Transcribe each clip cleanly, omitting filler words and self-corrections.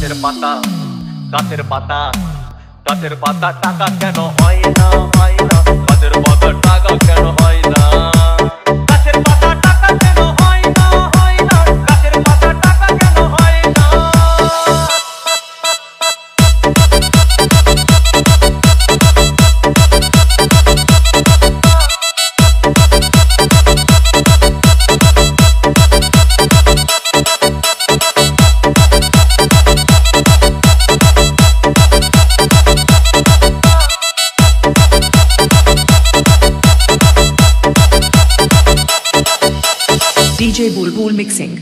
গাছের পাতা গাছের পাতা গাছের পাতা টাকা কেন হয় না গাছের পাতা টাকা কেন হয় না গাছের পাতা টাকা কেন হয় না গাছের পাতা টাকা কেন হয় না DJ Bulbul Mixing.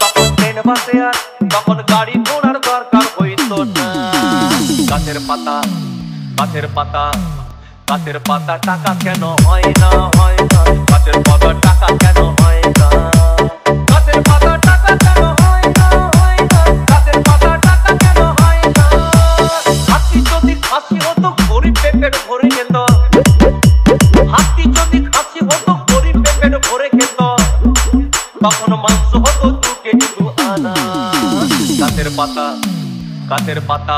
তখন ট্রেন বাসে আর তখন গাড়ি ঘোড়ার দরকার হইতো না গাছের পাতা গাছের পাতা গাছের পাতা টাকা কেন হয় না গাছের পাতা টাকা কেন হয় না গাছের পাতা টাকা কেন হয় না গাছের পাতা টাকা কেন হয় না হাতি যদি খাসি হতো গরিব পেটের ভরে যেত হাতি যদি খাসি হতো গরিব পেটের ভরে খেত তখন মাংস হতো 2 কেজি 2 আনা গাছের পাতা গাছের পাতা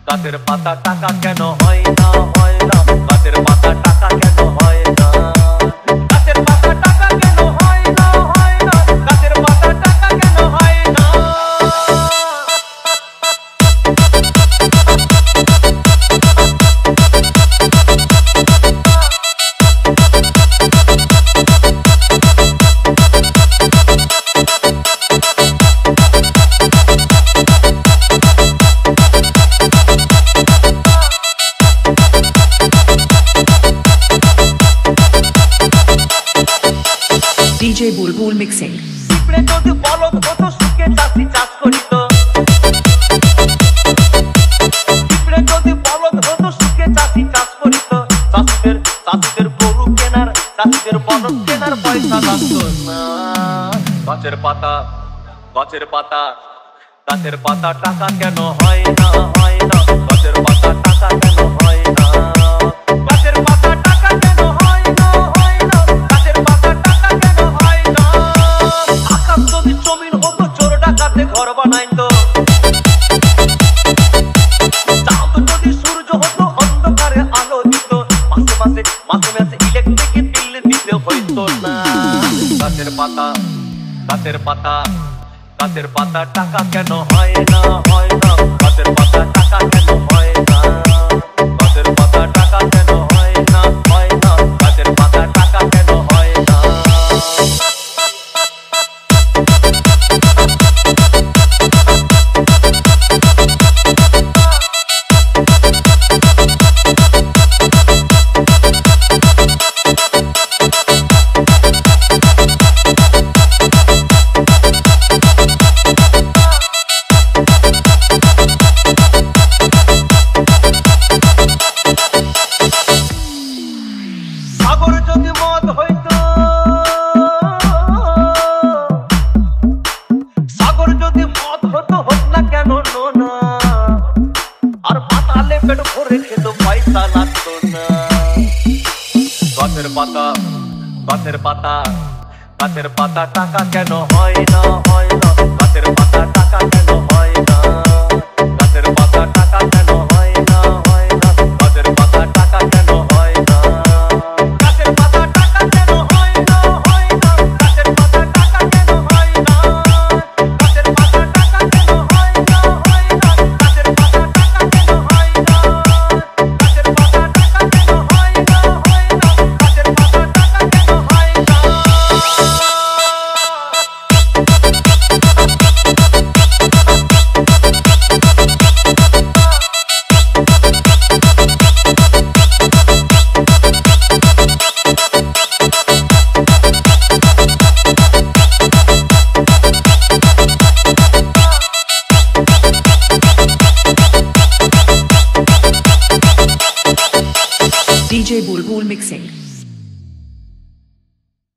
গাছের পাতা টাকা কেন হয় না গাছের পাতা টাকা কেন হয় না গাছের পাতা টাকা কেন হয় না গাছের পাতা টাকা কেন হয় না DJ Bulbul Mixing. পিঁপড়ে যদি বলদ হতো সুখে চাষি চাষ করিত পিঁপড়ে যদি বলদ হতো সুখে চাষি চাষ করিত চাষিদের গরু কেনার চাষিদের বলদ কেনার পয়সা লাগতো না গাছের পাতা গাছের পাতা গাছের পাতা টাকা কেন হয় না গাছের পাতা টাকা কেন হয় না গাছের পাতা টাকা কেন হয় না গাছের পাতা টাকা কেন হয় না আকাশ যদি জমিন হতো চোর ডাকাতে ঘর বানাইতো চাঁদ যদি সূর্য হতো অন্ধকারে আলো দিত মাসে ইলেকট্রিক বিল দিতে হইতো না গাছের পাতা গাছের পাতা গাছের পাতা টাকা কেন হয় না গাছের পাতা টাকা কেন হয় না গাছের পাতা টাকা কেন হয় না গাছের পাতা টাকা কেন হয় না সাগর যদি মদ হইতো সাগর যদি মদ হতো হোক না কেন নোনা আর পাতালে পেট ভরে খেত পয়সা লাগতো না গাছের পাতা গাছের পাতা গাছের পাতা টাকা কেন হয় না গাছের পাতা টাকা কেন হয় না গাছের পাতা টাকা কেন হয় না গাছের পাতা টাকা কেন হয় না গাছের পাতা টাকা কেন হয় না গাছের পাতা টাকা কেন হয় না গাছের পাতা টাকা কেন হয় না গাছের পাতা টাকা কেন হয় না গাছের পাতা টাকা কেন হয় না গাছের পাতা টাকা কেন হয় না DJ Bulbul Mixing.